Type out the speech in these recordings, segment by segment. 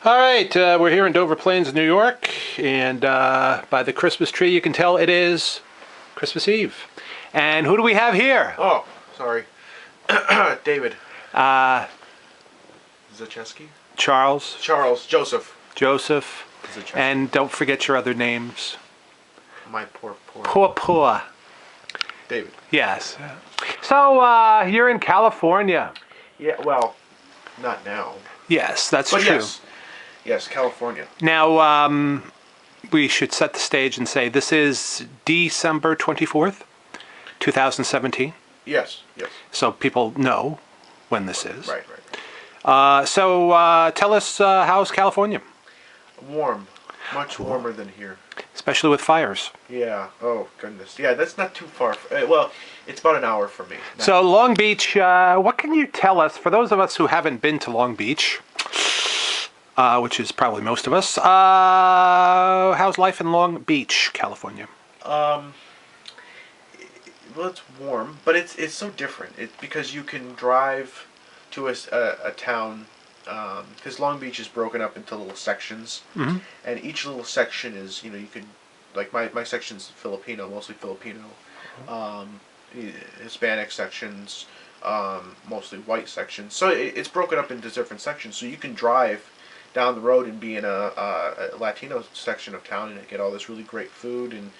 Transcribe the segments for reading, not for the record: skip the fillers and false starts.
All right, we're here in Dover Plains, New York, and by the Christmas tree you can tell it is Christmas Eve. And who do we have here? Oh, sorry. David. Zacheski? Charles, Charles. Joseph. Joseph, Zacheski. and don't forget your other names. My poor. Poor. David. Yes. So, you're in California. Yeah, well, not now. Yes, that's But true. yes. Yes, California. Now, we should set the stage and say this is December 24th, 2017. Yes. So people know when this is. Right. So tell us, how's California? Warm. Much warmer than here. Especially with fires. Yeah. Oh, goodness. Yeah, that's not too far. Well, it's about an hour from me. So Long Beach, what can you tell us, for those of us who haven't been to Long Beach, which is probably most of us, how's life in Long Beach, California? Well, it's warm, but it's so different. It's because you can drive to a town, because Long Beach is broken up into little sections, and each little section is, you could, like my section's Filipino, mostly Filipino, Hispanic sections, mostly white sections. So it's broken up into different sections. So you can drive down the road and be in a Latino section of town and get all this really great food, and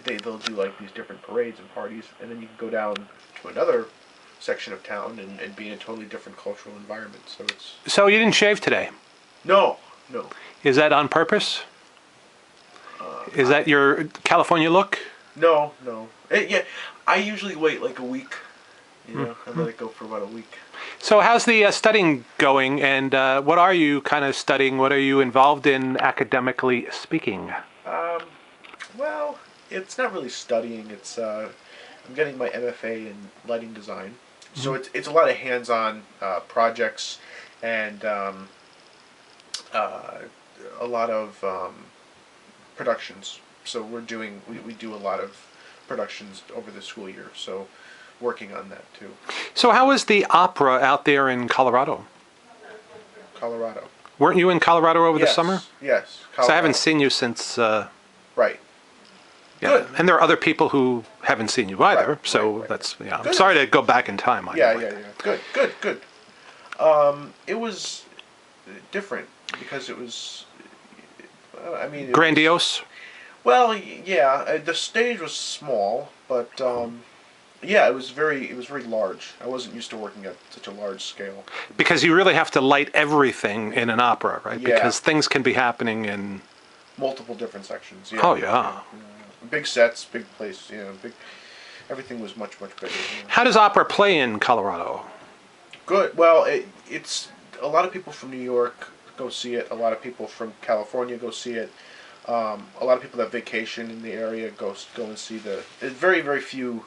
they'll do like these different parades and parties, and then you can go down to another section of town and be in a totally different cultural environment. So it's... So you didn't shave today? No. Is that on purpose? Is that your California look? No. Yeah, I usually wait like a week, and let it go for about a week. So how's the studying going, and what are you kind of studying? What are you involved in academically speaking? Well, it's not really studying. It's I'm getting my MFA in lighting design, so it's a lot of hands-on projects and a lot of productions. So we do a lot of productions over the school year. So working on that too. So how is the opera out there in Colorado? Colorado. Weren't you in Colorado over the summer? Yes. So I haven't seen you since... Right. Yeah. Good. And there are other people who haven't seen you either. Right. That's... Yeah. I'm sorry to go back in time on you. Yeah. Good. It was different because it was... Grandiose? The stage was small, but... it was very large. I wasn't used to working at such a large scale. Because you really have to light everything in an opera, right? Yeah. Because things can be happening in... Multiple different sections. Yeah. Oh, yeah. Big sets, big place, big... Everything was much bigger. How does opera play in Colorado? Good. Well, it's... A lot of people from New York go see it. A lot of people from California go see it. A lot of people that vacation in the area go and see the... Very few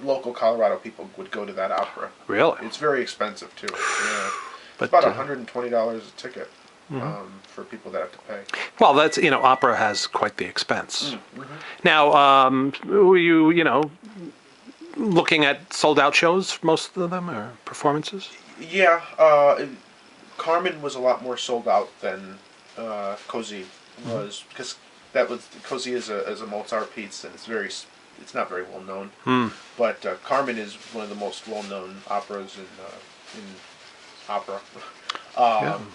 local Colorado people would go to that opera. Really? It's very expensive too. Yeah. But, it's about $120 a ticket for people that have to pay. Well, that's, opera has quite the expense. Now, were you, looking at sold out shows, most of them, or performances? Yeah. Carmen was a lot more sold out than Così was, because Così is a Mozart piece, and it's not very well known. But Carmen is one of the most well known operas in opera.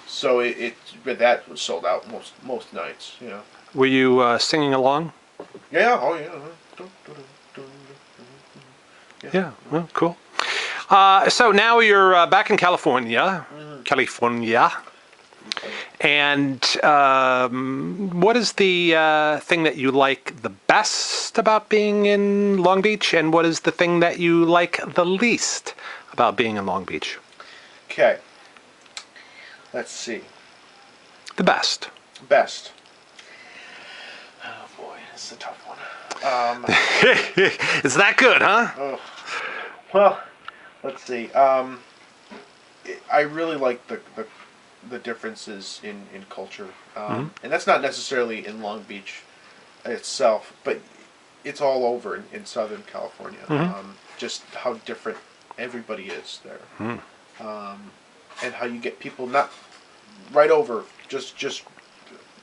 So that was sold out most nights. Were you singing along? Yeah. Oh yeah. Yeah. Well, cool. So now you're back in California. California. And what is the thing that you like the best about being in Long Beach, and what is the thing that you like the least about being in Long Beach? Okay. Let's see. The best. Best. Oh boy, this is a tough one. It's that good, huh? Well, let's see. I really like the differences in culture, and that's not necessarily in Long Beach itself, but it's all over in Southern California. Just how different everybody is there. and how you get people not right over, just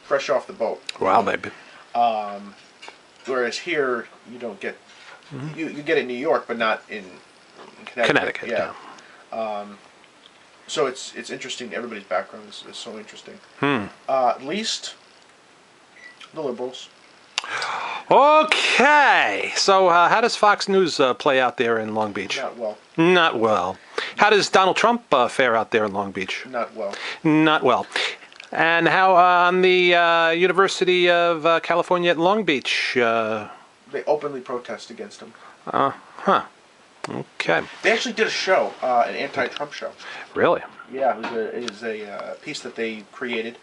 fresh off the boat. Wow, baby. Whereas here, you don't get you get it in New York, but not in Connecticut. Connecticut. Yeah. Yeah. So it's interesting. Everybody's background is so interesting. Least the liberals. Okay. So, how does Fox News play out there in Long Beach? Not well. Not well. How does Donald Trump fare out there in Long Beach? Not well. Not well. And how on the University of California at Long Beach? They openly protest against him. Huh. Okay. They actually did a show, an anti-Trump show. Really? Yeah, it was a piece that they created,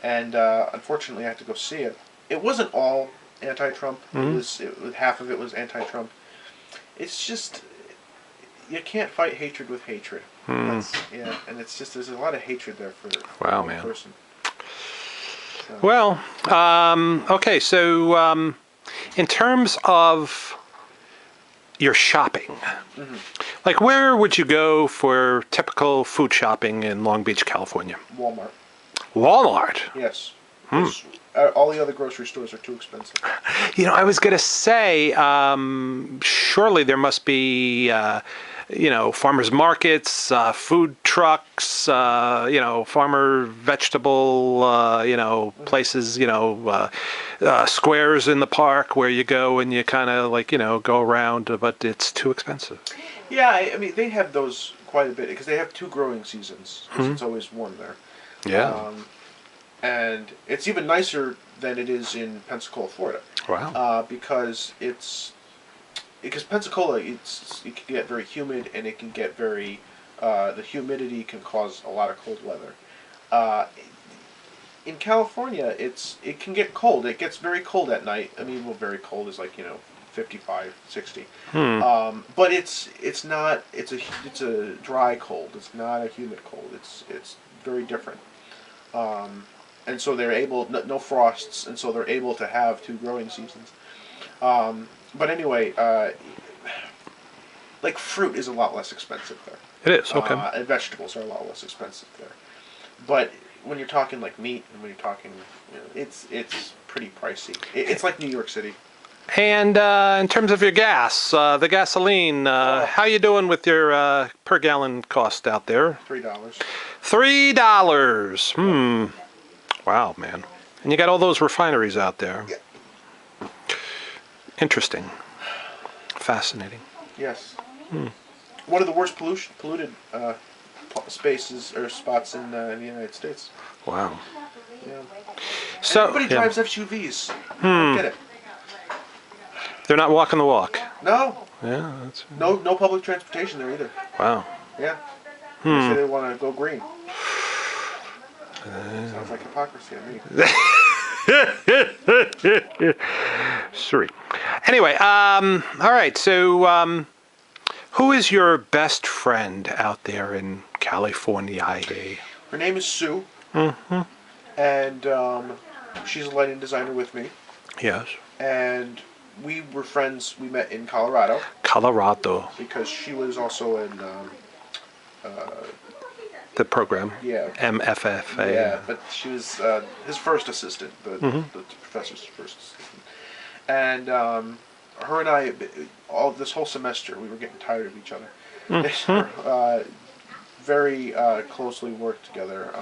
and unfortunately I had to go see it. It wasn't all anti-Trump. Half of it was anti-Trump. It's just you can't fight hatred with hatred. Yeah, and it's just there's a lot of hatred there for Wow, one man. person. So. Well, okay. So, in terms of your shopping, like where would you go for typical food shopping in Long Beach, California? Walmart. Walmart. Yes. All the other grocery stores are too expensive. You know, I was going to say, surely there must be, farmers markets, food trucks, farmer vegetable, places, squares in the park where you go and you kind of go around, but it's too expensive. Yeah, I mean, they have those quite a bit because they have 2 growing seasons. 'Cause it's always warm there. Yeah. And it's even nicer than it is in Pensacola, Florida. Wow. Because Pensacola, it can get very humid and it can get very, the humidity can cause a lot of cold weather. In California, it can get cold. It gets very cold at night. I mean, well, very cold is 55, 60. But it's not. It's a dry cold. It's not a humid cold. It's very different. And so they're able, no frosts, and so they're able to have 2 growing seasons. But anyway, fruit is a lot less expensive there. It is, okay. And vegetables are a lot less expensive there. But when you're talking meat, and when you're talking, it's pretty pricey. It's like New York City. And in terms of your gas, the gasoline, how you doing with your per gallon cost out there? $3. $3. Wow, man. And you got all those refineries out there. Yeah. Interesting. Fascinating. Yes. One of the worst polluted spaces or spots in the United States. Wow. Yeah. So everybody drives SUVs. I don't get it. They're not walking the walk. No. Yeah. That's... No public transportation there either. Wow. Yeah. They say they want to go green. Sounds like hypocrisy to me. Sorry. Anyway, all right. So, who is your best friend out there in California? Her name is Sue. And she's a lighting designer with me. Yes. And we were friends. We met in Colorado. Colorado. Because she was also in the program. Yeah. MFFA. Yeah, but she was his first assistant, the professor's first assistant. And her and I, this whole semester, we were getting tired of each other. Very closely worked together.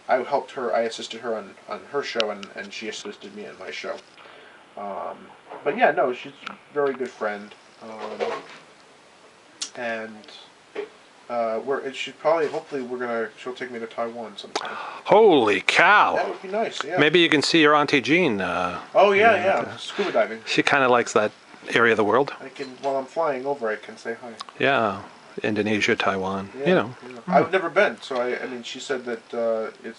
I helped her. I assisted her on her show, and she assisted me on my show. But yeah, no, she's a very good friend, and she'll take me to Taiwan sometime. Holy cow! That would be nice. Yeah. Maybe you can see your Auntie Jean. Oh yeah. Scuba diving. She kind of likes that area of the world. While I'm flying over, I can say hi. Yeah, Indonesia, Taiwan. Yeah. I've never been, so I mean, she said that it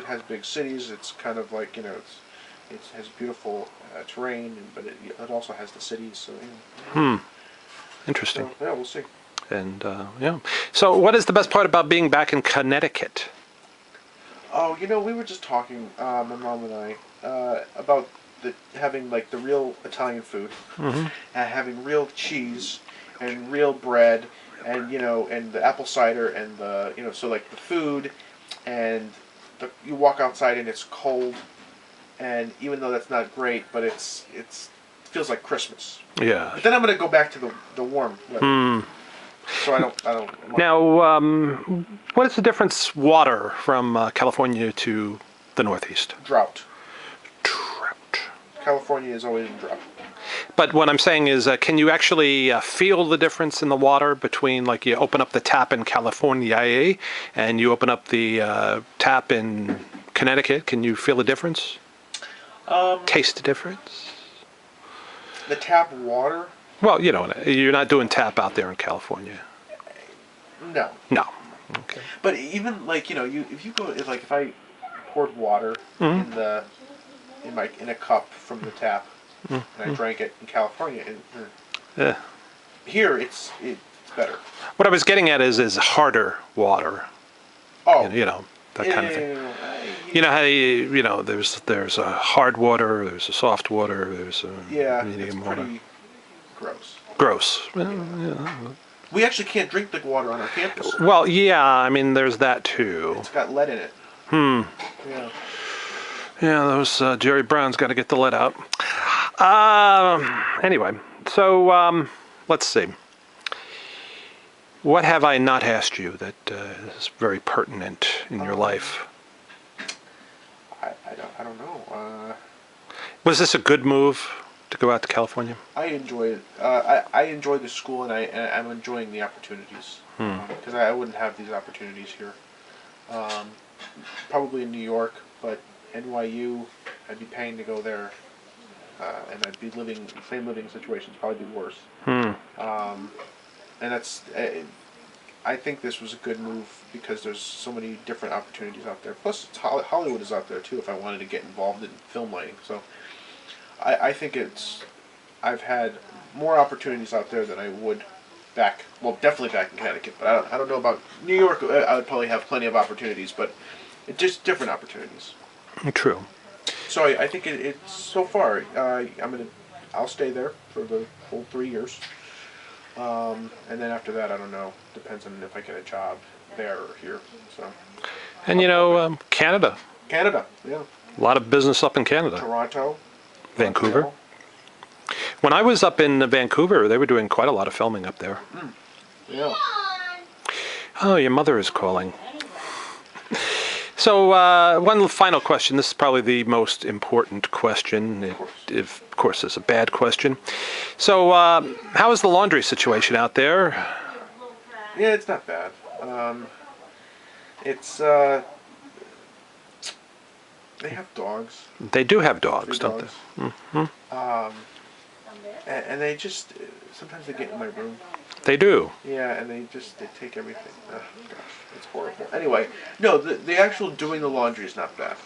has big cities. It's kind of like it has beautiful terrain, but it also has the cities. So Interesting. So, yeah, we'll see. And yeah. So, what is the best part about being back in Connecticut? Oh, we were just talking, my mom and I, about having the real Italian food, and having real cheese and real bread and and the apple cider and the so like the food, and you walk outside and it's cold, and even though that's not great, but it feels like Christmas. Yeah. But then I'm gonna go back to the warm weather. So I don't. Now, what is the difference water from California to the Northeast? Drought. Drought. California is always in drought. But what I'm saying is, can you actually feel the difference in the water between, like, you open up the tap in California and you open up the tap in Connecticut? Can you feel the difference? Taste the difference? The tap water? Well, you're not doing tap out there in California. No. No. Okay. But even like if you go like if I poured water in a cup from the tap and I drank it in California, Yeah. here it's better. What I was getting at is harder water. Oh, That kind of thing. You know how there's a hard water, there's a soft water, there's a yeah, it's medium water. pretty gross. Gross. Yeah. We actually can't drink the water on our campus. Well, yeah, I mean, there's that too. It's got lead in it. Yeah. Yeah, those Jerry Brown's got to get the lead out. Anyway, so let's see. What have I not asked you that is very pertinent in your life? I don't know. Was this a good move to go out to California? I enjoy it. I enjoy the school, and I'm enjoying the opportunities because I wouldn't have these opportunities here. Probably in New York, but NYU, I'd be paying to go there, and I'd be living same living situations, probably be worse. And that's. I think this was a good move because there's so many different opportunities out there. Plus, Hollywood is out there too. If I wanted to get involved in film lighting, so I think I've had more opportunities out there than I would definitely back in Connecticut. But I don't know about New York. I would probably have plenty of opportunities, but it's just different opportunities. True. So I think it's so far. I'll stay there for the whole 3 years. And then after that, I don't know. Depends on if I get a job there or here. So. And Canada. Canada, yeah. A lot of business up in Canada. Toronto. Vancouver. Montreal. When I was up in Vancouver, they were doing quite a lot of filming up there. Yeah. Oh, your mother is calling. So, one final question. This is probably the most important question. Of course, it's a bad question. So, how is the laundry situation out there? Yeah, it's not bad. It's they have dogs. They do have dogs, Three don't dogs. they? And they just sometimes they get in my room. They do. Yeah, and they take everything. Oh, gosh, it's horrible. Anyway, no, the actual doing the laundry is not bad.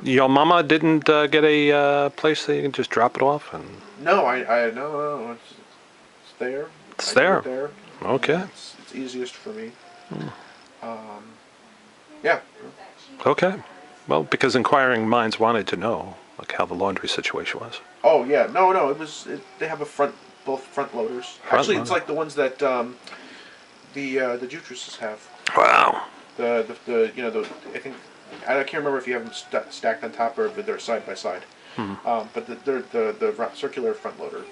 Your mama didn't get a place that you can just drop it off? No, no, it's there. It's I do there. it there. Okay. It's easiest for me. Yeah. Okay. Well, because inquiring minds wanted to know like how the laundry situation was. Oh yeah, no, they have both front loaders. Actually, it's loader. like the ones that the Jutruses have. Wow. I think I can't remember if you have them stacked on top or if they're side by side. But they're the circular front loader.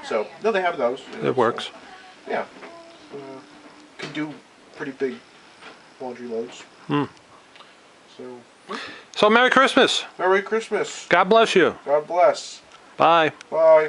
So no, they have those. It works. So, yeah, can do pretty big laundry loads. So, Merry Christmas. Merry Christmas. God bless you. God bless. Bye. Bye.